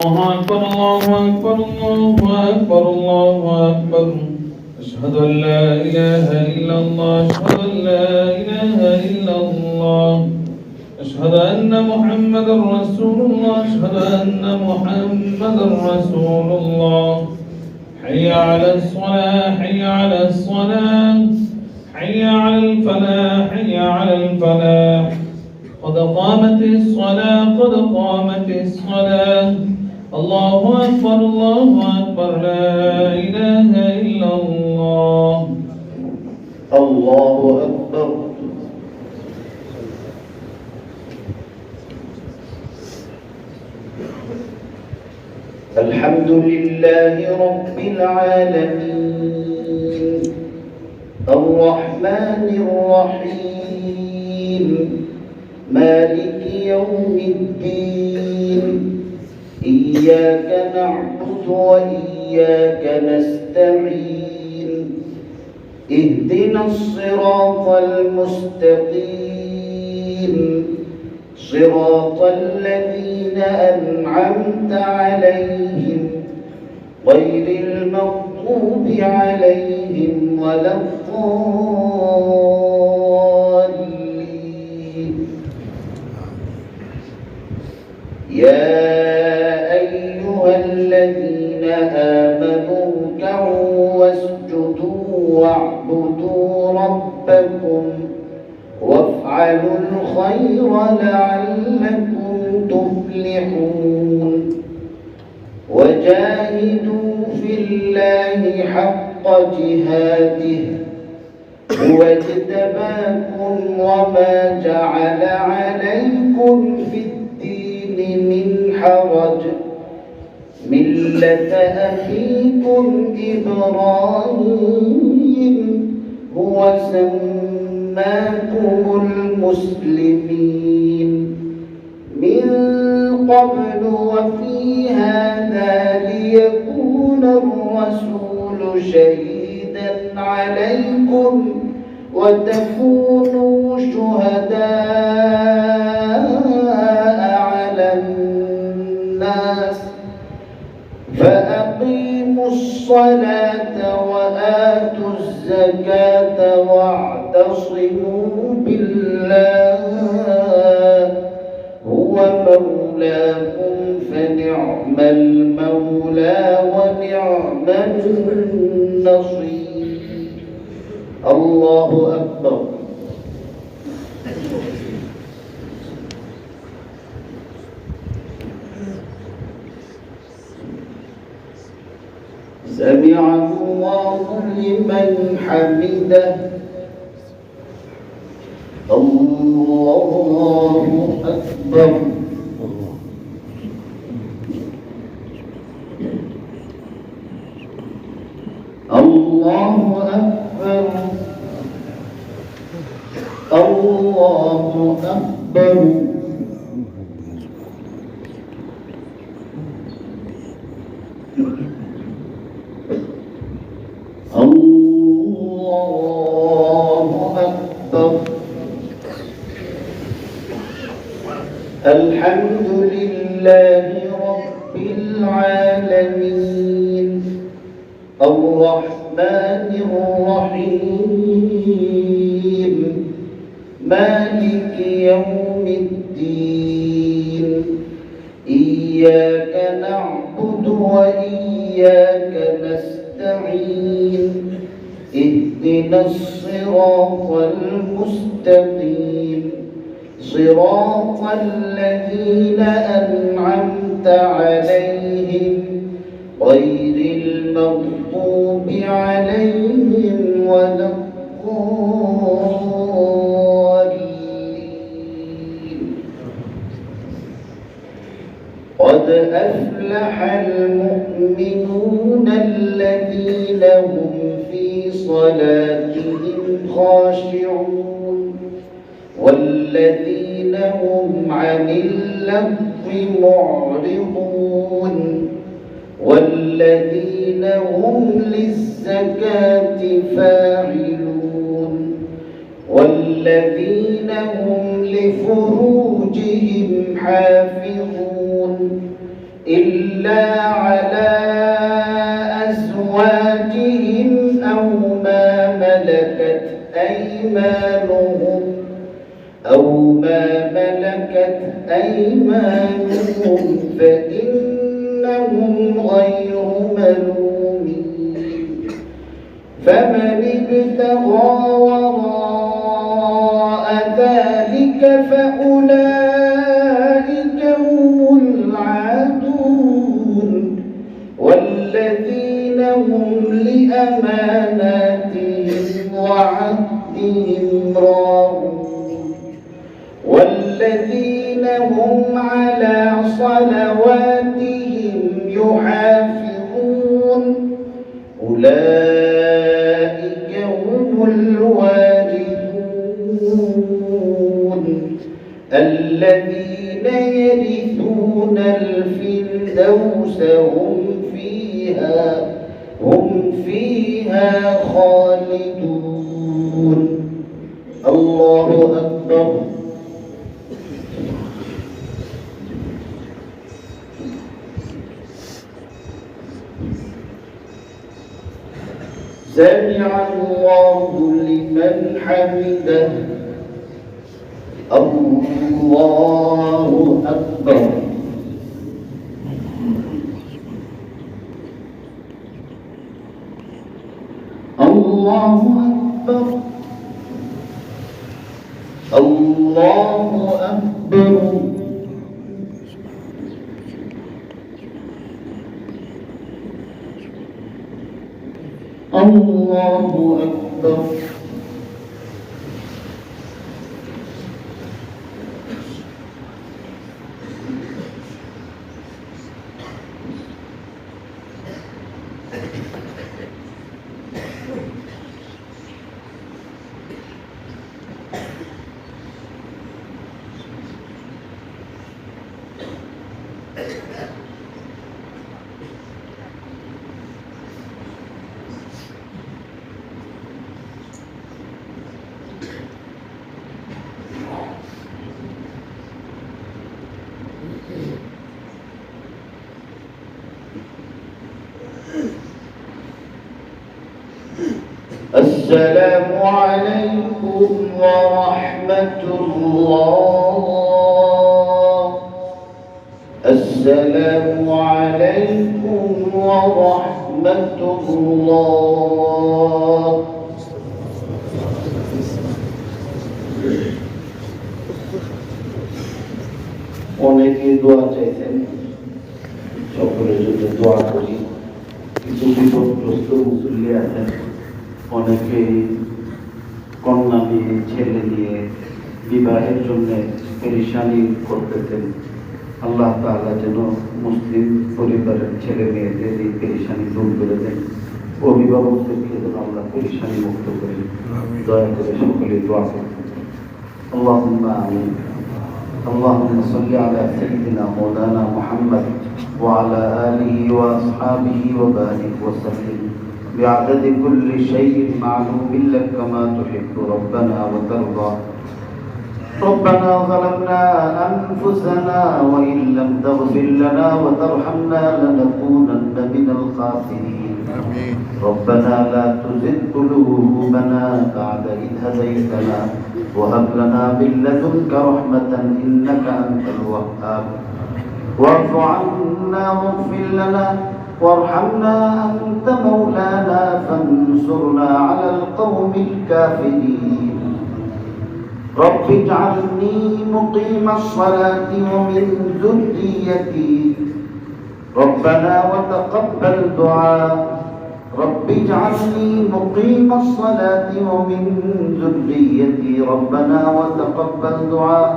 الله أكبر الله أكبر الله أكبر الله أكبر. أشهد أن لا إله إلا الله أشهد أن لا إله إلا الله أشهد أن محمدا رسول الله أشهد أن محمدا رسول الله. حي على الصلاة حي على الصلاة حي على الفلاح حي على الفلاح. قد قامت الصلاة قد قامت الصلاة. الله أكبر الله أكبر لا إله إلا الله. الله أكبر. الحمد لله رب العالمين الرحمن الرحيم مالك يوم الدين. إياك نعبد وإياك نستعين. اهدنا الصراط المستقيم صراط الذين أنعمت عليهم غير المغضوب عليهم ولا الضالين. يا أيها الذين آمنوا اركعوا واسجدوا واعبدوا ربكم وافعلوا الخير لعلكم تفلحون. وجاهدوا في الله حق جهاده هو اجتباكم وما جعل عليكم في الدين من حرج ملة أخيكم إبراهيم هو سماكم المسلمين من قبل وفي هذا ليكون الرسول شهيدا عليكم وتكونوا شهداء على الناس. فأقيموا الصلاة وآتوا الزكاة واعتصموا بالله هو مولاكم فنعم المولى ونعم النصير. الله أكبر. سمع الله لمن حمده. الله أكبر. الله أكبر. الله أكبر. الله أكبر. الحمد لله رب العالمين الرحمن الرحيم مالك يوم الدين. إياك نعبد وإياك نستعين. اهدنا الصراط المستقيم صراط الذين أنعمت عليهم غير المغضوب عليهم ولا الضالين. قد أفلح المؤمنون الذين هم في صلاتهم خاشعون والذين هم عن اللغو معرضون والذين هم للزكاة فاعلون والذين هم لفروجهم حافظون إلا إلا على أزواجهم أو ما ملكت أيمانهم فإنهم غير ملومين فمن ابتغى وراء ذلك فأولئك هم العادون والذين هم لأماناتهم وعهدهم راعون والذين هم على صلواتهم يحافظون أولئك هم الوارثون الذين يرثون الفردوس هم فيها خالدون. الله أكبر. سمع الله لمن حمده. الله أكبر. الله أكبر. الله أكبر. الله أكبر. السلام عليكم ورحمة الله. السلام عليكم ورحمة الله. অনেকে দোয়া চাইছেন, সকলের জন্য দোয়া করি। কিছু বিপদগ্রস্ত মুসল্লি আছেন, অনেকেই কন্যা নিয়ে ছেলে নিয়ে বিবাহের জন্য পেরেশানি করতেছেন। আল্লাহ তাআলা যেন মুসলিম পরিবারের ছেলে মেয়েদের এই পেরেশানি দূর করে দেন, অভিভাবকদেরকে যেন আল্লাহ পেরেশানি মুক্ত করে। দয়া করে সকলে দোয়া করুন। আল্লাহুম্মা আমিন। اللهم صل على سيدنا مولانا محمد وعلى آله وأصحابه وبارك وسلم بعدد كل شيء معلوم لك كما تحب ربنا وترضى. ربنا ظلمنا أنفسنا وإن لم تغفر لنا وترحمنا لنكونن من الخاسرين. ربنا لا تزغ قلوبنا بعد إذ هديتنا وهب لنا من لدنك رحمة إنك أنت الوهاب. واعف عنا واغفر لنا وارحمنا أنت مولانا فانصرنا على القوم الكافرين. رب اجعلني مقيم الصلاة ومن ذريتي ربنا وتقبل دعاء. رب اجعلني مقيم الصلاة ومن ذريتي ربنا وتقبل دعاء.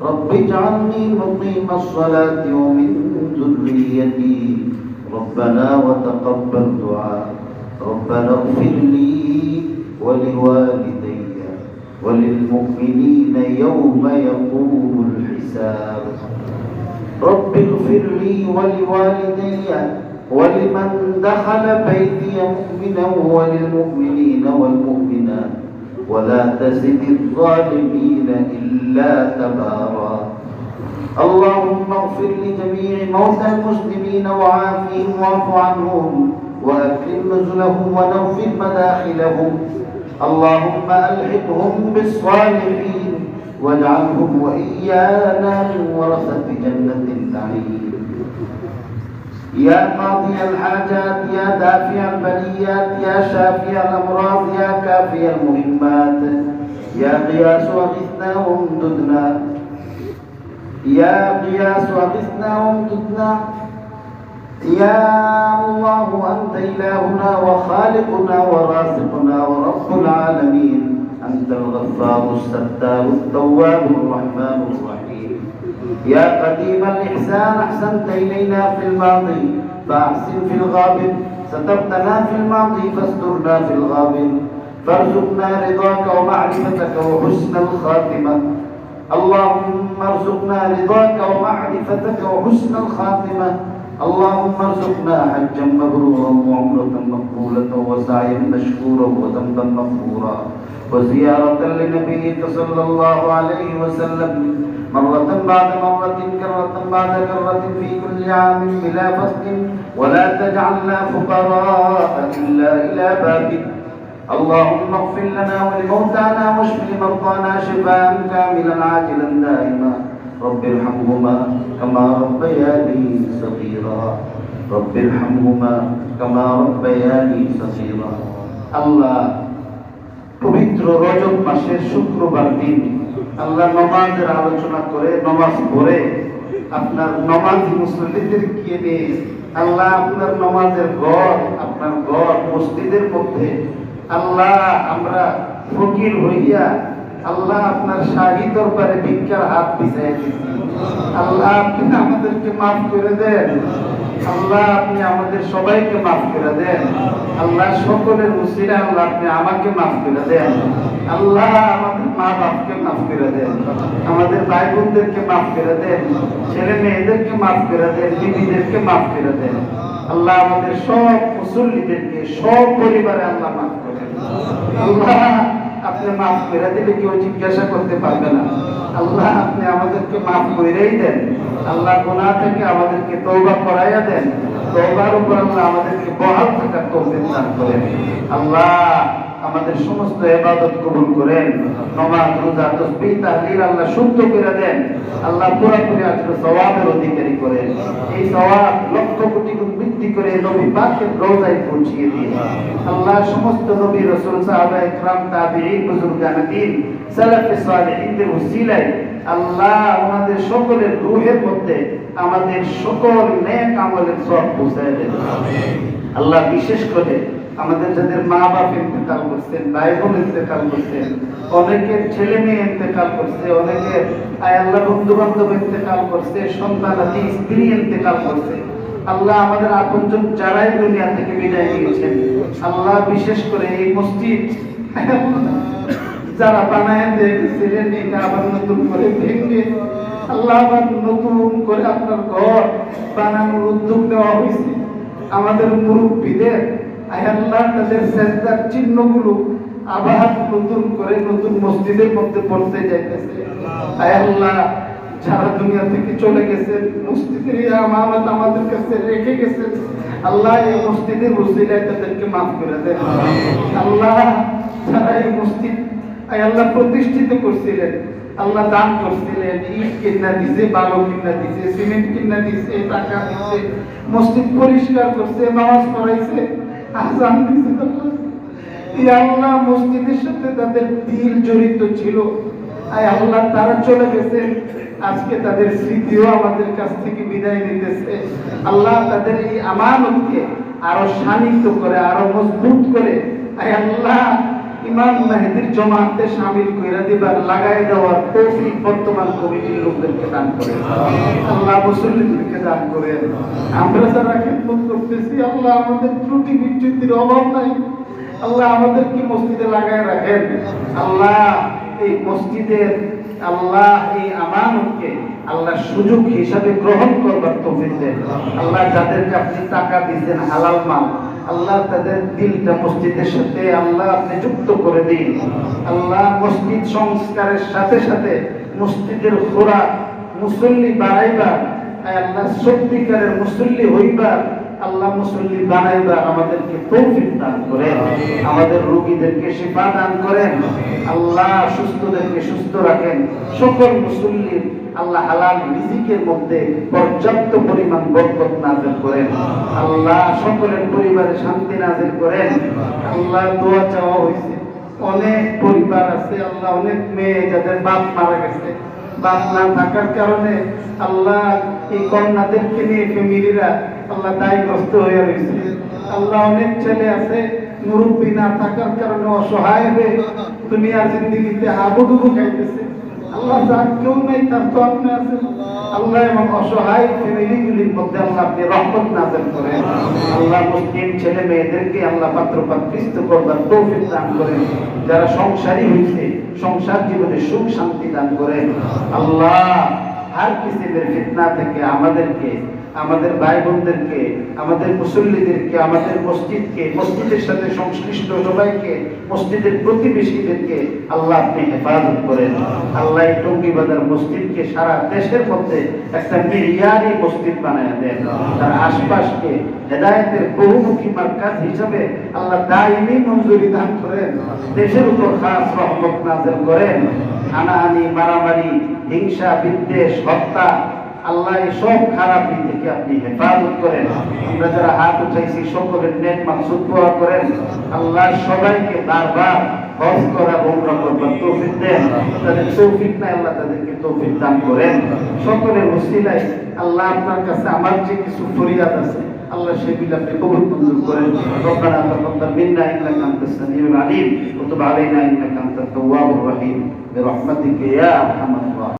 رب اجعلني مقيم الصلاة ومن ذريتي ربنا وتقبل دعاء. ربنا اغفر لي ولوالدي وللمؤمنين يوم يقوم الحساب. رب اغفر لي ولوالدي ولمن دخل بيتي مؤمنا وللمؤمنين والمؤمنات ولا تزد الظالمين إلا تبارا. اللهم اغفر لجميع موتى المسلمين وعافهم واعف عنهم وأكرم نزلهم ونوفر مداخلهم. اللهم ألحقهم بالصالحين واجعلهم وإيانا من ورثة جنة النعيم. يا قاضي الحاجات يا دافع البليات يا شافي الأمراض يا كافي المهمات يا قياس أغثنا وامددنا يا قياس أغثنا وامددنا. يا الله أنت إلهنا وخالقنا ورازقنا ورب العالمين. أنت الغفار الستار التواب الرحمن الرحيم. يا قديم الإحسان أحسنت إلينا في الماضي فأحسن في الغابر. سترتنا في الماضي فاسترنا في الغابر. فارزقنا رضاك ومعرفتك وحسن الخاتمة. اللهم ارزقنا رضاك ومعرفتك وحسن الخاتمة. اللهم ارزقنا حجا مبرورا وعمرة مقبولة وسعيا مشكورا وذنبا مغفورا وزيارة لنبيك صلى الله عليه وسلم مرة بعد مرة كرة بعد كرة في كل عام بلا فصل ولا تجعلنا فقراء إلا إلى بابك. اللهم اغفر لنا ولموتانا واشف لمرضانا شفاء كاملا عاجلا دائما. رب ارحمهما كما ربياني صغيرا. رب ارحمهما كما ربياني صغيرا. আল্লাহ পবিত্র রজব মাসের শুক্রবার দিন আল্লাহ নমাজের আলোচনা করে নমাজ পড়ে আপনার নমাজি মুসল্লিদেরকে নিয়ে আল্লাহ আপনার নমাজের ঘর আপনার ঘর মসজিদের মধ্যে আল্লাহ আমরা ফকির হইয়া আল্লাহ আপনার শাহী দরবারে ভিক্ষার হাত বিছাই দিচ্ছি। আল্লাহ আপনি আমাদেরকে মাফ করে দেন। আল্লাহ আপনি আমাদের সবাইকে মাফ করে দেন। আল্লাহ সকলের উসিলা আল্লাহ আপনি আমাকে মাফ করে দেন। আল্লাহ আমাদের মা বাপকে মাফ করে দেন। আমাদের ভাই বোনদেরকে মাফ করে দেন। ছেলে মেয়েদেরকে মাফ করে দেন। বিবিদেরকে মাফ করে দেন। আল্লাহ আমাদের সব মুসল্লিদেরকে সব পরিবারে আল্লাহ মাফ করেন। আল্লাহ আপনি মাফ করে দিলে কেউ জিজ্ঞাসা করতে পারবে না। আল্লাহ আপনি আমাদেরকে মাফ করেই দেন। আল্লাহ গুনাহ থেকে আমাদেরকে তওবা করাইয়া দেন। তওবার উপর আল্লাহ আমাদেরকে বহাল থাকার তৌফিক দান করেন। আল্লাহ আমাদের সমস্ত ইবাদত কবুল করেন। নামাজ রোজা তাসবিহ তাহলিল আল্লাহ শুদ্ধ করে দেন। আল্লাহ পুরোপুরি আজকে সওয়াবের অধিকারী করেন। এই সওয়াব লক্ষ কোটি গুণ বৃদ্ধি করে নবী পাকের রওজায় পৌঁছিয়ে দিন। আল্লাহ সমস্ত নবী রাসূল সাহাবায়ে ইকরাম তাবিঈন বুজুর্গানে দ্বীন সালাফে সালেহিনদের উসিলায় আল্লাহ আমাদের সকলের রূহের মধ্যে আমাদের সকল নেক আমলের সওয়াব পৌঁছায় দেন। আমিন। আল্লাহ বিশেষ করে আমাদের যাদের মা বাপ ইন্তেকাল করছেন, ভাই বোন ইন্তেকাল করছেন, অনেকের ছেলে মেয়ে ইন্তেকাল করছে, অনেকের আল্লাহ বন্ধু বান্ধব ইন্তেকাল করছে, সন্তানাদি স্ত্রী ইন্তেকাল করছে। আল্লাহ আমাদের আপনজন যারাই দুনিয়া থেকে বিদায় নিয়েছেন আল্লাহ বিশেষ করে এই মসজিদ যারা বানায় দিয়েছিলেন এটা আবার নতুন করে ভেঙে আল্লাহ আবার নতুন করে আপনার ঘর বানানোর উদ্যোগ নেওয়া হয়েছে। আমাদের মুরব্বীদের আল্লাহ তাদের সেজদার চিহ্নগুলো আবার নতুন করে নতুন মসজিদের মধ্যে পড়তে যাইতেছে। আল্লাহ যারা দুনিয়া থেকে চলে গেছেন মসজিদের এই আমানত আমাদের কাছে রেখে গেছেন আল্লাহ এই মসজিদের উসিলায় তাদেরকে মাফ করে দেন। আল্লাহ যারা এই মসজিদ আল্লাহ প্রতিষ্ঠিত করছিলেন আল্লাহ দান করছিলেন, ইট কিনা দিছে, বালু কিনা দিছে, সিমেন্ট কিনা দিছে, টাকা দিছে, মসজিদ পরিষ্কার করছে, নামাজ পড়াইছে, আযান দিছে। আল্লাহ মসজিদের সাথে তাদের দিল জড়িত ছিল। আল্লাহ তারা চলে গেছে, আজকে তাদের স্মৃতিও আমাদের কাছ থেকে বিদায় নিতেছে। আল্লাহ তাদের এই আমানতকে আরো শানিত করে আরো মজবুত করে আল্লাহ ইমাম মেহেদীর জামাতে শামিল কইরা দিবার লাগায় দেওয়ার তৌফিক বর্তমান কমিটির লোকদেরকে দান করেন। আল্লাহ মুসল্লিদেরকে দান করেন। আমরা যারা খিদমত করতেছি আল্লাহ আমাদের ত্রুটি বিচ্যুতির অভাব নাই। আল্লাহ আমাদেরকে মসজিদে লাগায় রাখেন। আল্লাহ এই মসজিদের আল্লাহ এই আমানতকে আল্লাহ সুযোগ হিসাবে গ্রহণ করবার তৌফিক দেন। আল্লাহ যাদেরকে আপনি টাকা দিয়েছেন হালাল মাল আল্লাহ তাদের দিলটা মসজিদের সাথে আল্লাহ আপনি যুক্ত করে দিন। আল্লাহ মসজিদ সংস্কারের সাথে সাথে মসজিদের খোরাক মুসল্লি বাড়াইবা, আল্লাহ সত্যিকারের মুসল্লি হইবা, আল্লাহ মুসল্লি বানাইবা, আমাদেরকে তৌফিক দান করেন, আমাদের রোগীদেরকে শিফা দান করেন, আল্লাহ সুস্থদেরকে সুস্থ রাখেন, সকল মুসল্লির আল্লাহ হালাল রিজিকের মধ্যে পর্যাপ্ত পরিমাণ বরকত নাযিল করেন, আল্লাহ সকলের পরিবারে শান্তি নাযিল করেন। আল্লাহ দোয়া চাওয়া হয়েছে, অনেক পরিবার আছে আল্লাহ, অনেক মেয়ে যাদের বাপ মারা গেছে, বাপ না থাকার কারণে আল্লাহ এই কন্যাদেরকে নিয়ে ফ্যামিলিরা আল্লাহ দায়গ্রস্ত হয়ে রয়েছে। আল্লাহ অনেক ছেলে আছে মুরব্বী না থাকার কারণে অসহায় হয়ে দুনিয়ার জিন্দিগিতে হাবুডুবু খাইতেছে। আল্লাহ যার কেউ নাই তার তো আপনি আছেন আল্লাহ, এবং অসহায় ফ্যামিলিগুলির মধ্যে আল্লাহ আপনি রহমত নাযিল করেন। আল্লাহ মুসলিম ছেলে মেয়েদেরকে আল্লাহ পাত্র পাত্রীস্ত করবার তৌফিক দান করেন, যারা সংসারী হয়েছে সংসার জীবনে সুখ শান্তি দান করেন। আল্লাহ हर किस्मेर फितना থেকে আমাদেরকে, আমাদের ভাই বোনদেরকে, আমাদের মুসল্লিদেরকে, আমাদের মসজিদকে, মসজিদের সাথে সংশ্লিষ্ট সবাইকে, মসজিদের প্রতিবেশীদেরকে আল্লাহ আপনি হেফাজত করেন। আল্লাহ এই টঙ্গী বাজার মসজিদকে সারা দেশের মধ্যে একটা মিয়ারি মসজিদ বানায় দেন, তার আশপাশকে হেদায়েতের বহুমুখী মার্কাজ হিসাবে আল্লাহ দাইমি মঞ্জুরি দান করেন, দেশের উপর খাস রহমত নাযিল করেন। হানাহানি, মারামারি, হিংসা, বিদ্বেষ, হত্যা, আল্লাহ এই সব খারাপ দিক থেকে আপনি হেফাজত করেন। আমরা যারা হাত উঠাইছি সকলের নেক মাকসুদ দোয়া করেন। আল্লাহ সবাইকে বারবার হজ করা, উমরা করবার তৌফিক দেন, তাদের তৌফিক নাই আল্লাহ তাদেরকে তৌফিক দান করেন। সকলের ওসিলায় আল্লাহ আপনার কাছে আমার যে কিছু ফরিয়াদ আছে আল্লাহ সেগুলো আপনি কবুল মঞ্জুর করেন। রব্বানা তাকাব্বাল মিন্না ইন্নাকা আনতাস সামিউল আলিম ওয়া তুব আলাইনা ইন্নাকা আনতাত তাওয়াবুর রহিম বিরহমাতিকা ইয়া আরহামার রাহিমিন।